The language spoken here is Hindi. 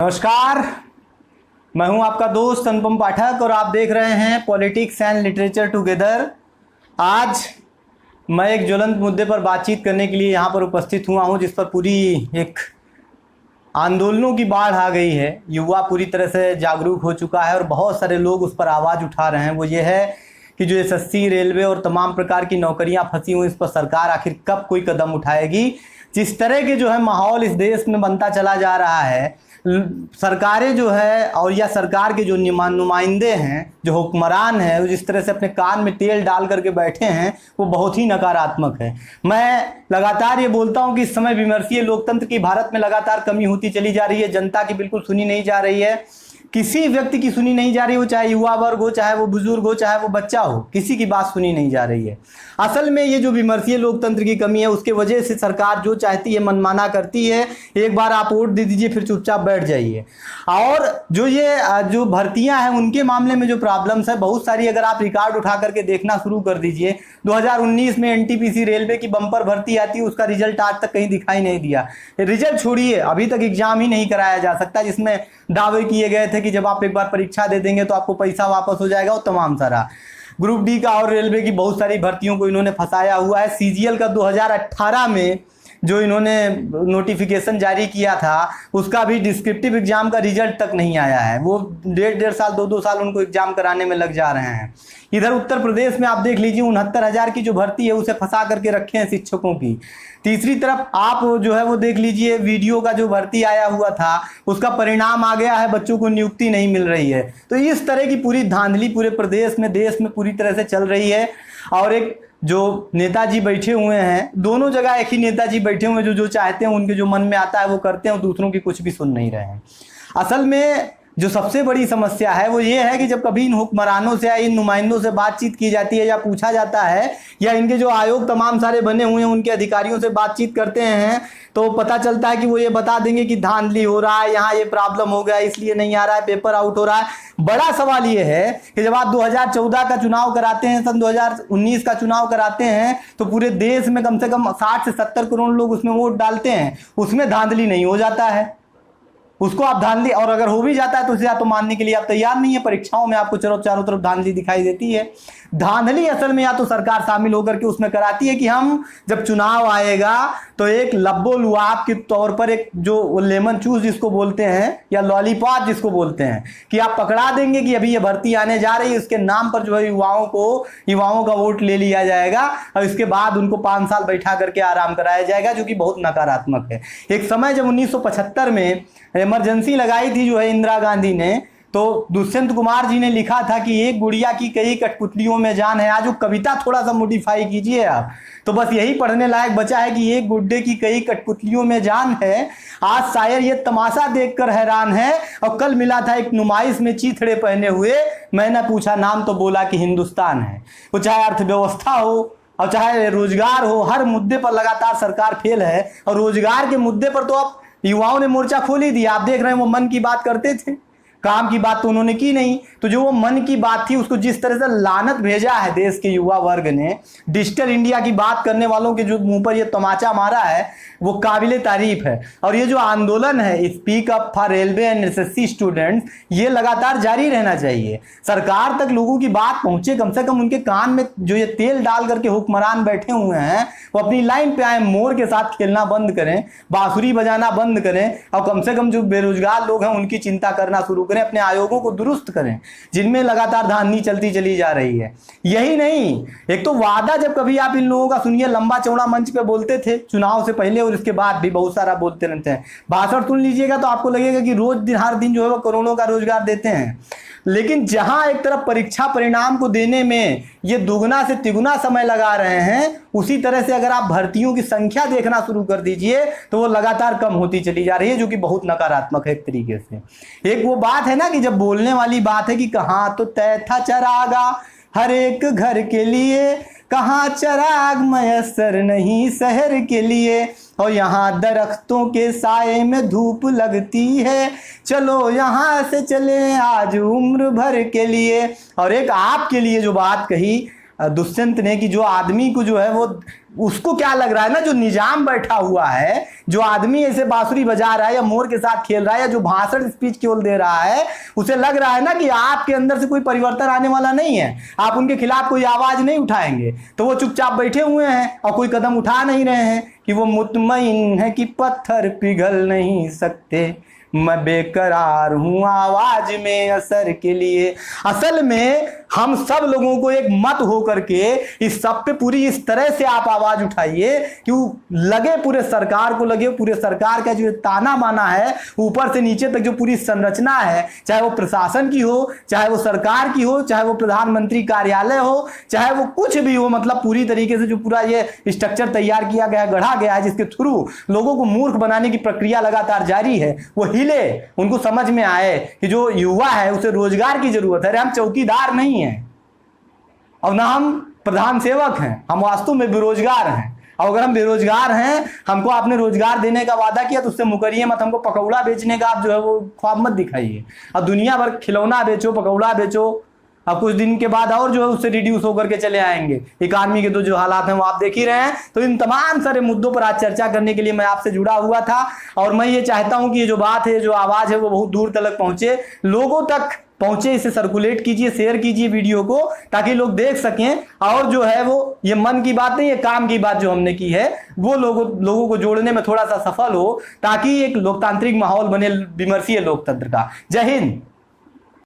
नमस्कार, मैं हूं आपका दोस्त अनुपम पाठक और आप देख रहे हैं पॉलिटिक्स एंड लिटरेचर टुगेदर। आज मैं एक ज्वलंत मुद्दे पर बातचीत करने के लिए यहां पर उपस्थित हुआ हूं, जिस पर पूरी एक आंदोलनों की बाढ़ आ गई है। युवा पूरी तरह से जागरूक हो चुका है और बहुत सारे लोग उस पर आवाज़ उठा रहे हैं। वो ये है कि जो एसएससी, रेलवे और तमाम प्रकार की नौकरियां फंसी हुई, इस पर सरकार आखिर कब कोई कदम उठाएगी। जिस तरह के जो है माहौल इस देश में बनता चला जा रहा है, सरकारें जो है और या सरकार के जो नुमाइंदे हैं, जो हुक्मरान हैं, जिस तरह से अपने कान में तेल डाल करके बैठे हैं, वो बहुत ही नकारात्मक है। मैं लगातार ये बोलता हूँ कि इस समय विमर्शीय लोकतंत्र की भारत में लगातार कमी होती चली जा रही है। जनता की बिल्कुल सुनी नहीं जा रही है, किसी व्यक्ति की सुनी नहीं जा रही हो, चाहे युवा वर्ग हो, चाहे वो बुजुर्ग हो, चाहे वो बच्चा हो, किसी की बात सुनी नहीं जा रही है। असल में ये जो विमर्शीय लोकतंत्र की कमी है, उसके वजह से सरकार जो चाहती है मनमाना करती है। एक बार आप वोट दे दीजिए, फिर चुपचाप बैठ जाइए। और जो भर्तियां हैं, उनके मामले में जो प्रॉब्लम्स है बहुत सारी, अगर आप रिकॉर्ड उठा करके देखना शुरू कर दीजिए। 2019 में एनटीपीसी रेलवे की बम्पर भर्ती आती है, उसका रिजल्ट आज तक कहीं दिखाई नहीं दिया। रिजल्ट छोड़िए, अभी तक एग्जाम ही नहीं कराया जा सकता, जिसमें दावे किए गए थे कि जब आप एक बार परीक्षा दे देंगे तो आपको पैसा वापस हो जाएगा। और तमाम सारा ग्रुप डी का और रेलवे की बहुत सारी भर्तियों को इन्होंने फंसाया हुआ है। सीजीएल का 2018 में जो इन्होंने नोटिफिकेशन जारी किया था, उसका भी डिस्क्रिप्टिव एग्जाम का रिजल्ट तक नहीं आया है। वो डेढ़ साल, दो साल उनको एग्जाम कराने में लग जा रहे हैं। इधर उत्तर प्रदेश में आप देख लीजिए, 69,000 की जो भर्ती है उसे फंसा करके रखे हैं शिक्षकों की। तीसरी तरफ आप जो है वो देख लीजिए, वीडियो का जो भर्ती आया हुआ था, उसका परिणाम आ गया है, बच्चों को नियुक्ति नहीं मिल रही है। तो इस तरह की पूरी धांधली पूरे प्रदेश में, देश में पूरी तरह से चल रही है। और एक जो नेताजी बैठे हुए हैं, दोनों जगह एक ही नेताजी बैठे हुए हैं, जो चाहते हैं, उनके जो मन में आता है वो करते हैं और दूसरों की कुछ भी सुन नहीं रहे हैं। असल में जो सबसे बड़ी समस्या है वो ये है कि जब कभी इन हुक्मरानों से या इन नुमाइंदों से बातचीत की जाती है या पूछा जाता है, या इनके जो आयोग तमाम सारे बने हुए हैं उनके अधिकारियों से बातचीत करते हैं, तो पता चलता है कि वो ये बता देंगे कि धांधली हो रहा है, यहाँ ये प्रॉब्लम हो गया, इसलिए नहीं आ रहा है, पेपर आउट हो रहा है। बड़ा सवाल ये है कि जब आप 2014 का चुनाव कराते हैं, सन 2019 का चुनाव कराते हैं, तो पूरे देश में कम से कम 60 से 70 करोड़ लोग उसमें वोट डालते हैं, उसमें धांधली नहीं हो जाता है। उसको आप धांधली, और अगर हो भी जाता है तो उसे या तो मानने के लिए आप तैयार नहीं है। परीक्षाओं में आपको चारों तरफ धांधली दिखाई देती है। धांधली असल में या तो सरकार शामिल होकर के उसमें कराती है कि हम जब चुनाव आएगा तो एक लब्बो लुआब के तौर पर एक जो लेमन चूस जिसको बोलते हैं, या लॉलीपॉप जिसको बोलते हैं, कि आप पकड़ा देंगे कि अभी ये भर्ती आने जा रही है, उसके नाम पर जो है युवाओं का वोट ले लिया जाएगा और इसके बाद उनको 5 साल बैठा करके आराम कराया जाएगा, जो कि बहुत नकारात्मक है। एक समय जब 1975 में इमरजेंसी लगाई थी जो है इंदिरा गांधी ने, तो दुष्यंत कुमार जी ने लिखा था कि एक गुड़िया की कई कठपुतलियों में जान है। आज वो कविता थोड़ा सा मॉडिफाई कीजिए आप, तो बस यही पढ़ने लायक बचा है कि एक गुड्डे की कई कठपुतलियों में जान है, आज शायर ये तमाशा देखकर हैरान है, और कल मिला था एक नुमाइश में चीथड़े पहने हुए, मैंने पूछा नाम तो बोला कि हिंदुस्तान है। वो चाहे अर्थव्यवस्था हो और चाहे रोजगार हो, हर मुद्दे पर लगातार सरकार फेल है। और रोजगार के मुद्दे पर तो अब युवाओं ने मोर्चा खोल ही दिया। आप देख रहे हैं, वो मन की बात करते थे, काम की बात तो उन्होंने की नहीं। तो जो वो मन की बात थी, उसको जिस तरह से लानत भेजा है देश के युवा वर्ग ने, डिजिटल इंडिया की बात करने वालों के जो मुंह पर ये तमाचा मारा है, वो काबिले तारीफ है। और ये जो आंदोलन है, speak up for railway and SSC students, ये लगातार जारी रहना चाहिए। सरकार तक लोगों की बात पहुंचे, कम से कम उनके कान में जो ये तेल डाल करके हुक्मरान बैठे हुए हैं, वो अपनी लाइन पे आए, मोर के साथ खेलना बंद करें, बांसुरी बजाना बंद करें, और कम से कम जो बेरोजगार लोग हैं उनकी चिंता करना शुरू करें, अपने आयोगों को दुरुस्त करें जिनमें लगातार धांधली चलती चली जा रही है। यही नहीं, एक तो वादा जब कभी आप इन लोगों का सुनिए, लंबा चौड़ा मंच पे बोलते थे चुनाव से पहले और इसके बाद भी बहुत सारा बोलते रहते हैं। भाषण सुन लीजिएगा तो आपको लगेगा कि रोज हर दिन जो है वो करोड़ों का रोजगार देते हैं। लेकिन जहां एक तरफ परीक्षा परिणाम को देने में ये दुगना से तिगुना समय लगा रहे हैं, उसी तरह से अगर आप भर्तियों की संख्या देखना शुरू कर दीजिए तो वो लगातार कम होती चली जा रही है, जो कि बहुत नकारात्मक है एक तरीके से। एक वो बात है ना कि जब बोलने वाली बात है कि कहाँ तो तय था चरागा हर एक घर के लिए, कहाँ चराग मयसर नहीं शहर के लिए, और यहाँ दरख्तों के साए में धूप लगती है, चलो यहाँ से चले आज उम्र भर के लिए। और एक आपके लिए जो बात कही दुष्यंत ने कि जो आदमी को जो है वो उसको क्या लग रहा है ना, जो निजाम बैठा हुआ है, जो आदमी ऐसे बांसुरी बजा रहा है या मोर के साथ खेल रहा है या जो भाषण स्पीच केवल दे रहा है, उसे लग रहा है ना कि आपके अंदर से कोई परिवर्तन आने वाला नहीं है, आप उनके खिलाफ कोई आवाज नहीं उठाएंगे, तो वो चुपचाप बैठे हुए हैं और कोई कदम उठा नहीं रहे हैं कि वो मुतमईन है कि पत्थर पिघल नहीं सकते, मैं बेकरार हूं आवाज में असर के लिए। असल में हम सब लोगों को एक मत हो करके इस सब पे पूरी इस तरह से आप आवाज उठाइए कि लगे पूरे सरकार को, लगे पूरे सरकार का जो ताना बाना है ऊपर से नीचे तक जो पूरी संरचना है, चाहे वो प्रशासन की हो, चाहे वो सरकार की हो, चाहे वो प्रधानमंत्री कार्यालय हो, चाहे वो कुछ भी हो, मतलब पूरी तरीके से जो पूरा ये स्ट्रक्चर तैयार किया गया, गढ़ा गया है, जिसके थ्रू लोगों को मूर्ख बनाने की प्रक्रिया लगातार जारी है, वो हिले, उनको समझ में आए कि जो युवा है उसे रोजगार की जरूरत है। हम चौकीदार नहीं हैं और ना हम प्रधान सेवक हैं, हम वास्तव में बेरोजगार हैं। और अगर हम बेरोजगार हैं, हमको आपने रोजगार देने का वादा किया तो उससे मुकरिए मत, हमको पकौड़ा बेचने का आप जो है वो ख्वाब मत दिखाइए। अब दुनिया भर खिलौना बेचो, पकौड़ा बेचो, अब कुछ दिन के बाद और जो है उससे रिड्यूस होकर के चले आएंगे। इकॉनमी के तो जो हालात हैं वो आप देख ही रहे हैं। तो इन तमाम सारे मुद्दों पर आज चर्चा करने के लिए मैं आपसे जुड़ा हुआ था और मैं ये चाहता हूं कि ये जो बात है, जो आवाज है, वो बहुत दूर तक पहुंचे, लोगों तक पहुंचे। इसे सर्कुलेट कीजिए, शेयर कीजिए वीडियो को, ताकि लोग देख सकें और जो है वो ये मन की बात नहीं, ये काम की बात जो हमने की है वो लोगों को जोड़ने में थोड़ा सा सफल हो, ताकि एक लोकतांत्रिक माहौल बने विमर्शीय लोकतंत्र का। जय हिंद।